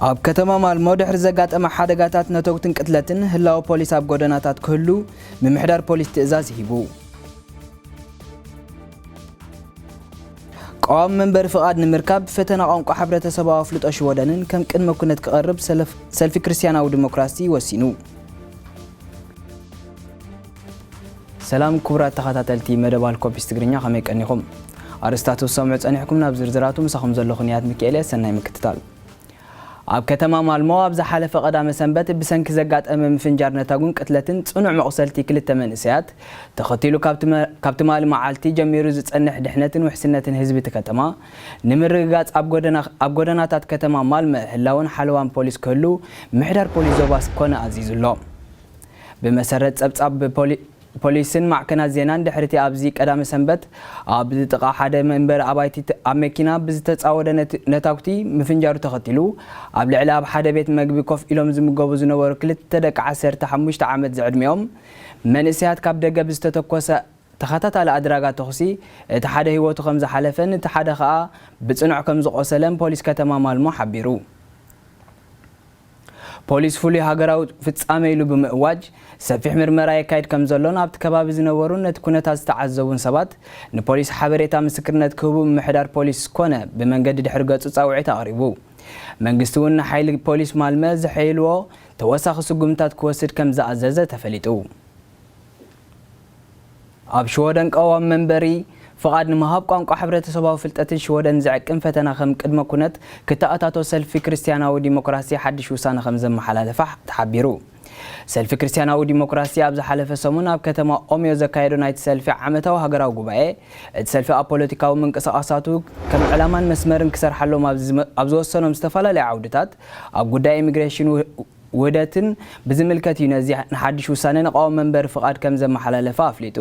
ኣብ ከተማ ማልሞ ድሕሪ ዘጋጠመ ሓደጋታት ነተውትን ቅትለትን ህላው ፖሊስ ኣብ ጎደናታት ክህሉ ምምሕዳር ፖሊስ ትእዛዝ ሂቡ قوام منبر فقاد نمركب فتنا ቋንቋ ሕብረተሰባዊ ፍልጦ ሽወደንን ከም ቅድመ ኩነት ክቐርብ ሰልፊ ክርስቲያናዊ ዲሞክራሲ ወሲኑ ሰላም ክቡራት ተኸታተልቲ መደባል ኮፒስ ትግርኛ ከመይ ቀኒኹም አርስታቱ ሰምዑ ጸኒሕኩም ናብ ዝርዝራቱ ምሳኹም ዘለኹን ያት ሚካኤል ሰናይ ምክትታል ኣብ ከተማ ማልሞ ኣብ ዝሓለፈ ቀዳመ ሰንበት ብሰንኪ ዘጋጠመ ምፍንጃር ነታጉን ቅትለትን ጽኑዕ መቕሰልቲ ክልተ መንእሰያት ተኸቲሉ ካብቲ ማል መዓልቲ ጀሚሩ ዝጸንሕ ድሕነትን ውሕስነትን ህዝቢ ከተማ ንምርግጋጽ ኣብ ጎደናታት ከተማ ማልመ ህላውን ሓለዋን ፖሊስ ክህሉ ምሕዳር ፖሊስ ዞባ ኮነ ኣዚዙሎ ብመሰረት ጸብጻብ ፖሊስን ማዕከናት ዜናን ድሕርቲ ኣብዚ ቀዳመ ሰንበት ኣብ ጥቃ ሓደ መንበር ኣባይቲ ኣብ መኪና ብዝተጻወደ ነታውቲ ምፍንጃሩ ተኸቲሉ ኣብ ልዕሊ ኣብ ሓደ ቤት መግቢ ኮፍ ኢሎም ዝምገቡ ዝነበሩ ክልተ ደቂ 15 ዓመት ዝዕድሚኦም መንእሰያት ካብ ደገ ብዝተተኮሰ ተኸታታሊ ኣድራጋ ተኽሲ እቲ ሓደ ህይወቱ ከም ዝሓለፈን እቲ ሓደ ከዓ ብጽኑዕ ከም ዝቆሰለን ፖሊስ ከተማ ማልሞ ሓቢሩ ፖሊስ ፍሉይ ሃገራዊ ፍጻመ ኢሉ ብምእዋጅ ሰፊሕ ምርመራ የካይድ ከም ዘሎን ኣብቲ ከባቢ ዝነበሩ ነቲ ኩነታት ዝተዓዘቡን ሰባት ንፖሊስ ሓበሬታ ምስክርነት ክህቡ ምሕዳር ፖሊስ ኮነ ብመንገዲ ድሕሪ ገጹ ጻውዒት ኣቕሪቡ መንግስቲ እውን ንሓይሊ ፖሊስ ማልመ ዝሐይልዎ ተወሳኺ ስጉምታት ክወስድ ከም ዝኣዘዘ ተፈሊጡ ኣብ ሽወደን ቀዋም መንበሪ فقاد نمهاب ቋንቋ ሕብረተሰባዊ ፍልጠትን ሽወደን ዝዕቅን ፈተና ከም ቅድመ ኩነት ክተኣታቶ ሰልፊ ክርስቲያናዊ ዲሞክራሲ ሓድሽ ውሳነ ከም ዘመሓላለፈ ተሓቢሩ ሰልፊ ክርስቲያናዊ ዲሞክራሲ ኣብ ዝሓለፈ ሰሙን ኣብ ከተማ ኦሜዮ ዘካየዶ ናይቲ ሰልፊ ዓመታዊ ሃገራዊ ጉባኤ እቲ ሰልፊ ኣብ ፖለቲካዊ ምንቅስቓሳቱ ከም ዕላማን መስመርን ክሰርሓሎም ኣብ ዝወሰኖም ዝተፈላለዩ ዓውድታት ኣብ ጉዳይ ኢሚግሬሽን ውህደትን ብዝምልከት እዩ ነዚ ንሓድሽ ውሳነ ንቃወም መንበር ፍቃድ ከም ዘመሓላለፈ ኣፍሊጡ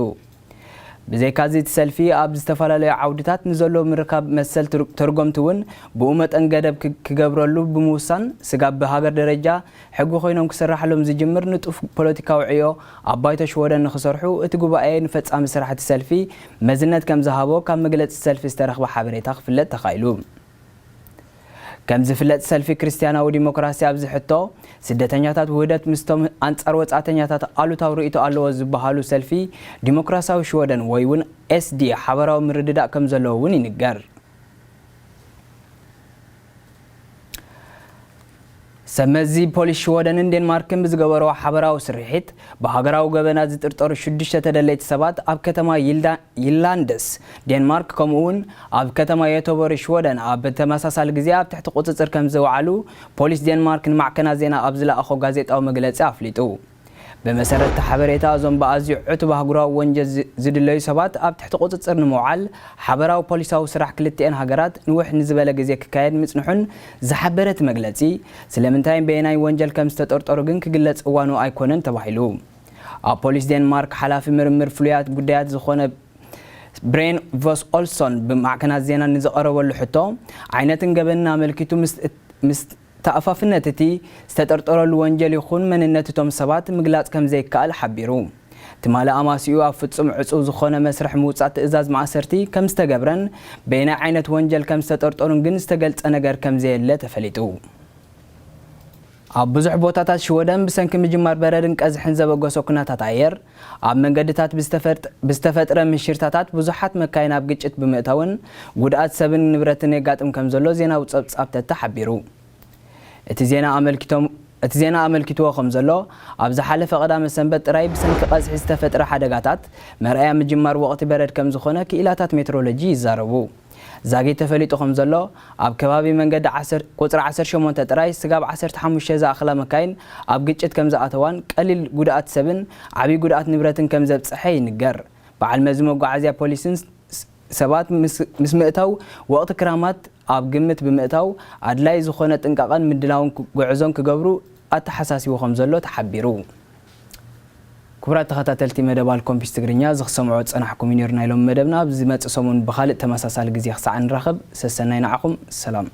بزيكازيت سلفي أبز تفعله عودات نزلوا مركب مسل ترجمتون بأمة جدب كجبرلو بموسان سجاب بهاجر درجة حقو خينهم كسرح لهم زي جمر نتوف بوليتيكا وعيو عبايته شوارع نخسرحو اتجوا بعين فتس عم سرحة السلفي مزنت كم ذهبوا كم مجلة السلفي استرخ بحبريتها خفلت تخيلوا كم زفلت سلفي كريستيانا وديمقراطية أبز حتى سدتنياتات وهدت مستم أنت أروت عتنياتات قالوا توريتو قالوا زبحالو سلفي ديمقراطية وشودن ويون SD حبروا مرددا كم زلووني نجار سمزي بوليس شودن دنماركن بزغبروا حبراو سريحت بهاغراو غبنا زترطر شدشه تدليت سبات اب كتما يلاندس دنمارك كمون اب كتما يتوبر شودن اب تمساسال غزي اب تحت قصصر كم زوعلو بوليس دنمارك معكنا زينا ابزلا اخو غازيطاو مغلص افليطو بمسرت حبريتا زوم بازي عتب هاغراو ونجز زدلي سبات اب تحت قصصر نموعل حبراو بوليساو سراح كلتين هاغرات نوح نزبل غزي كايد مصنحن زحبرت مغلصي سلامنتاين بيناي ونجل كم استطرطرو غن كغلص اوانو ايكونن تباحيلو ا بوليس دنمارك حلافي مرمر فليات غدايات زخونه برين فوس اولسون بمعكنا زينا نزقربلو حتو عينتن غبنا ملكيتو تأفافنتتي استطرطرو الوانجل يخون من النتتم سبات مغلاص كم زي كال حبيرو تمالا اماسيو افصم عصو زخونه مسرح موصات ازاز معسرتي كم استغبرن بين عينت وانجل كم استطرطرون غن استغلص ነገር كم زي له تفليطو ኣብ ብዙሕ ቦታታት ሽወደን ብሰንኪ ምጅማር በረድን ቀዝሕን ዘበገሶ ኩነታት ኣየር ኣብ መንገድታት ብዝተፈጥረ ምሽርታታት ብዙሓት መካይን ኣብ ግጭት ብምእታውን ጉድኣት ሰብን ንብረትን የጋጥም ከም ዘሎ ዜና ውጽብጻብ ተሓቢሩ እቲ ዜና ኣመልኪትዎ ከም ዘሎ ኣብ ዝሓለፈ ቀዳመ ሰንበት ጥራይ ብሰንኪ ቀዝሒ ዝተፈጥረ ሓደጋታት መርኣያ ምጅማር ወቕቲ በረድ ከም ዝኾነ ክኢላታት ሜትሮሎጂ ይዛረቡ زاغي تفليطو خم زلو اب كبابي منجد 10 قطر 18 ጥራይ ስጋብ 15 زاخلا مكاين اب ግጭት ከም زاتوان قليل ጉዳት ሰብን ዓቢ ጉዳት ንብረትን ከም ዘብጽሐ ይንገር በዓል መዝመጓዓዝያ ፖሊስን ሰባት ምስምእታው ወቅት ክራማት اب ግምት ብምእታው አድላይ ዝኾነ ጥንቃቐን ምድላውን ጉዕዞን ክገብሩ አተሐሳሲቦ خم زلو ተሓቢሩ كبرات تخاتلتي مدبال كومبيس تغرينيا زخصمعو صنحكم ينيرنا لهم مدبنا بزي مص سمون بخالق تمساسال غزي خصعن رخب سسناي نعكم سلام